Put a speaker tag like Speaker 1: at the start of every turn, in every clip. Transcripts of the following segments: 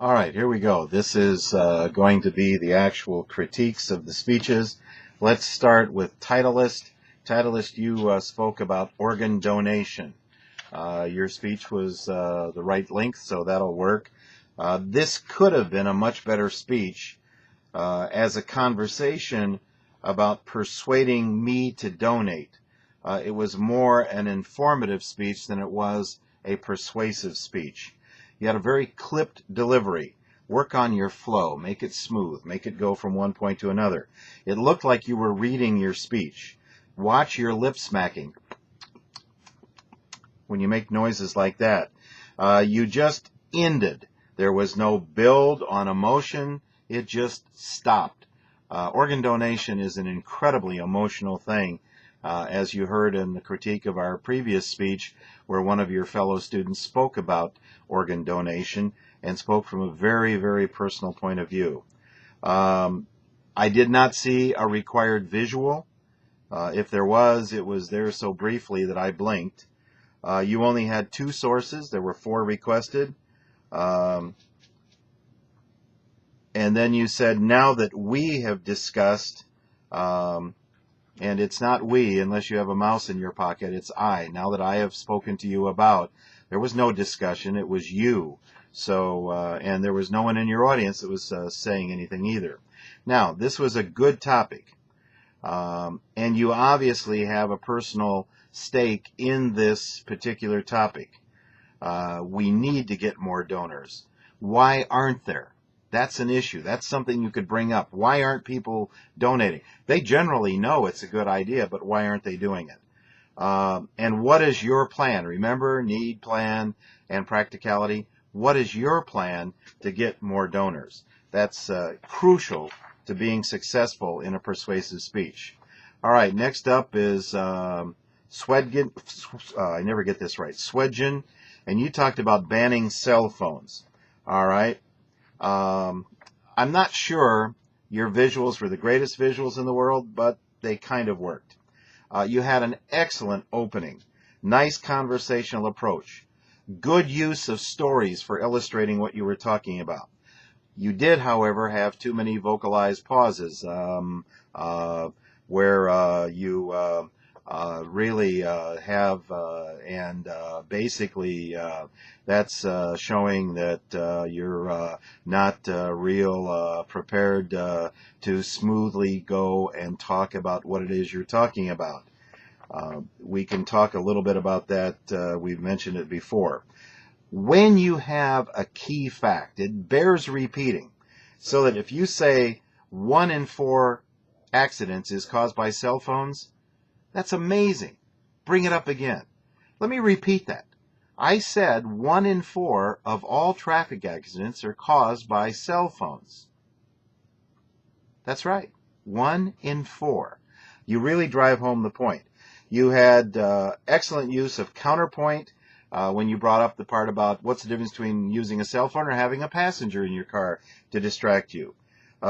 Speaker 1: All right, here we go. This is going to be the actual critiques of the speeches. Let's start with Titleist. Titleist, you spoke about organ donation. Your speech was the right length, so that'll work. This could have been a much better speech as a conversation about persuading me to donate. It was more an informative speech than it was a persuasive speech. You had a very clipped delivery. Work on your flow. Make it smooth. Make it go from one point to another. It looked like you were reading your speech. Watch your lip smacking when you make noises like that. You just ended. There was no build on emotion. It just stopped. Organ donation is an incredibly emotional thing, as you heard in the critique of our previous speech, where one of your fellow students spoke about organ donation and spoke from a very, very personal point of view. I did not see a required visual. If there was, it was there so briefly that I blinked. You only had 2 sources. There were 4 requested. And then you said, now that we have discussed, and it's not we unless you have a mouse in your pocket, it's I. Now that I have spoken to you about, there was no discussion, it was you. So, and there was no one in your audience that was saying anything either. Now, this was a good topic. And you obviously have a personal stake in this particular topic. We need to get more donors. Why aren't there? That's an issue. That's something you could bring up. Why aren't people donating? They generally know it's a good idea, but why aren't they doing it? And what is your plan? Remember, need, plan, and practicality. What is your plan to get more donors? That's crucial to being successful in a persuasive speech. All right, next up is Swedgen. I never get this right. Swedgen, and you talked about banning cell phones. All right. I'm not sure your visuals were the greatest visuals in the world, but they kind of worked. You had an excellent opening, nice conversational approach, good use of stories for illustrating what you were talking about. You did, however, have too many vocalized pauses where you really have, and basically that's showing that you're not real prepared to smoothly go and talk about what it is you're talking about. We can talk a little bit about that. We've mentioned it before. When you have a key fact, it bears repeating, so that if you say 1 in 4 accidents is caused by cell phones, that's amazing. Bring it up again. Let me repeat that. I said 1 in 4 of all traffic accidents are caused by cell phones. That's right. 1 in 4. You really drive home the point. You had excellent use of counterpoint when you brought up the part about what's the difference between using a cell phone or having a passenger in your car to distract you.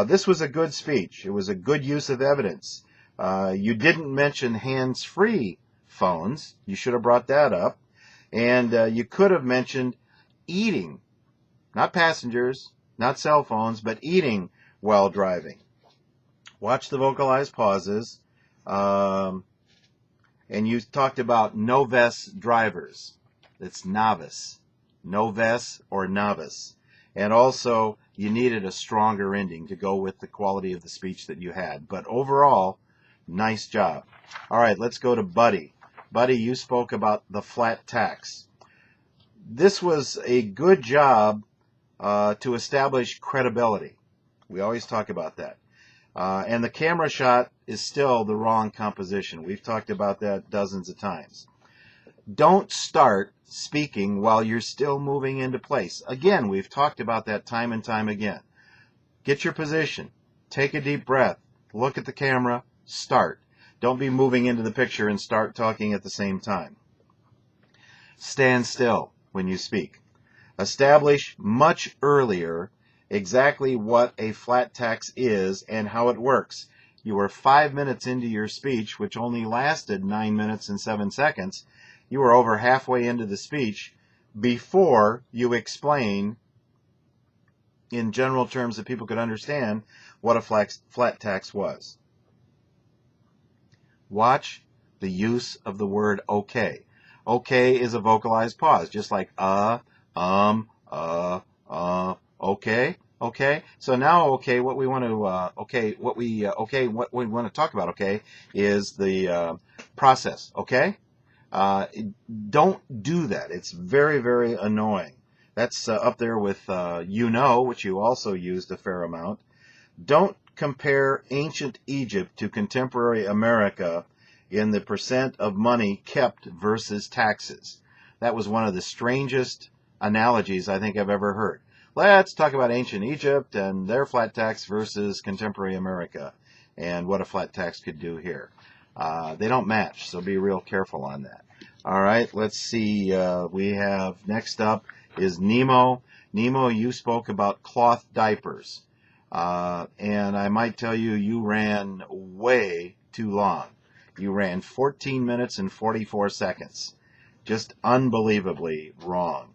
Speaker 1: This was a good speech. It was a good use of evidence. You didn't mention hands-free phones. You should have brought that up. And you could have mentioned eating, not passengers, not cell phones, but eating while driving. Watch the vocalized pauses. And you talked about novice drivers. It's novice. Novice or novice. And also, you needed a stronger ending to go with the quality of the speech that you had. But overall, nice job. All right, let's go to Buddy. Buddy, you spoke about the flat tax. This was a good job to establish credibility. We always talk about that. And the camera shot is still the wrong composition. We've talked about that dozens of times. Don't start speaking while you're still moving into place. Again, we've talked about that time and time again. Get your position. Take a deep breath. Look at the camera. Start. Don't be moving into the picture and start talking at the same time. Stand still when you speak. Establish much earlier exactly what a flat tax is and how it works. You were 5 minutes into your speech, which only lasted 9 minutes and 7 seconds. You were over halfway into the speech before you explain in general terms that people could understand what a flat tax was. Watch the use of the word okay. Okay is a vocalized pause, just like okay, okay. So now, okay, what we want to, what we want to talk about, okay, is the process, okay? Uh, don't do that. It's very, very annoying. That's up there with which you also used a fair amount. Don't compare ancient Egypt to contemporary America in the percent of money kept versus taxes. That was one of the strangest analogies I think I've ever heard. Let's talk about ancient Egypt and their flat tax versus contemporary America and what a flat tax could do here. They don't match, so be real careful on that. All right, let's see. We have next up is Nemo. Nemo, you spoke about cloth diapers. And I might tell you, you ran way too long. You ran 14 minutes and 44 seconds. Just unbelievably wrong.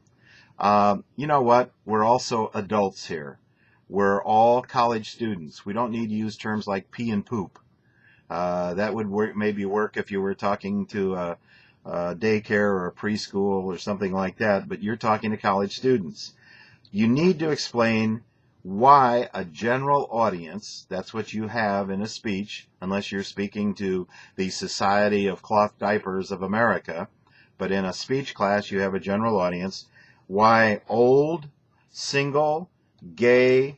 Speaker 1: You know what? We're also adults here. We're all college students. We don't need to use terms like pee and poop. That would maybe work if you were talking to a daycare or a preschool or something like that, but you're talking to college students. You need to explain why a general audience, that's what you have in a speech, unless you're speaking to the Society of Cloth Diapers of America, but in a speech class you have a general audience, why old, single, gay,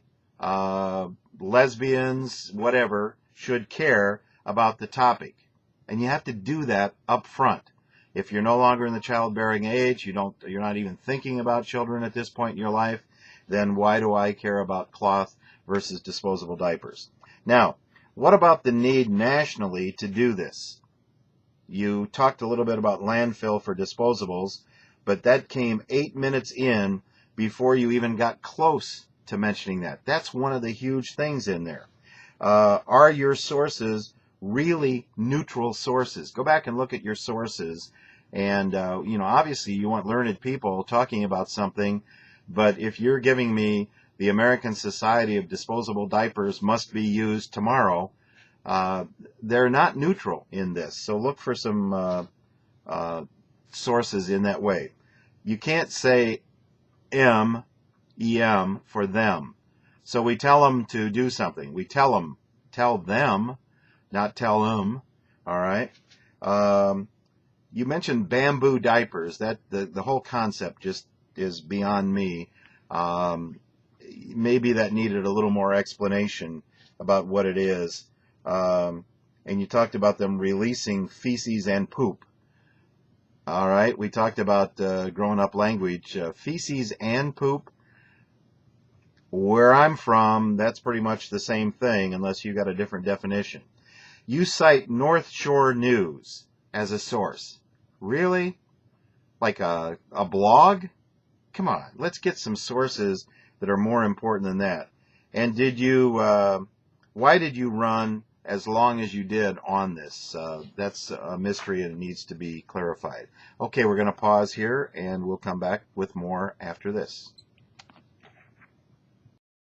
Speaker 1: lesbians, whatever, should care about the topic. And you have to do that up front. If you're no longer in the childbearing age, you're not even thinking about children at this point in your life, then why do I care about cloth versus disposable diapers? Now, what about the need nationally to do this? You talked a little bit about landfill for disposables, but that came 8 minutes in before you even got close to mentioning that. That's one of the huge things in there. Are your sources really neutral sources? Go back and look at your sources. And, obviously you want learned people talking about something, but if you're giving me the American Society of Disposable Diapers must be used tomorrow, they're not neutral in this. So look for some sources in that way. You can't say EM for them. So we tell them to do something. We tell them, not tell them. All right. You mentioned bamboo diapers. That the whole concept just is beyond me. Maybe that needed a little more explanation about what it is. And you talked about them releasing feces and poop. All right. We talked about growing up language. Feces and poop. Where I'm from, that's pretty much the same thing, unless you got a different definition. You cite North Shore News as a source. Really? Like a blog? Come on, let's get some sources that are more important than that. And why did you run as long as you did on this? That's a mystery and it needs to be clarified. Okay, we're going to pause here and we'll come back with more after this.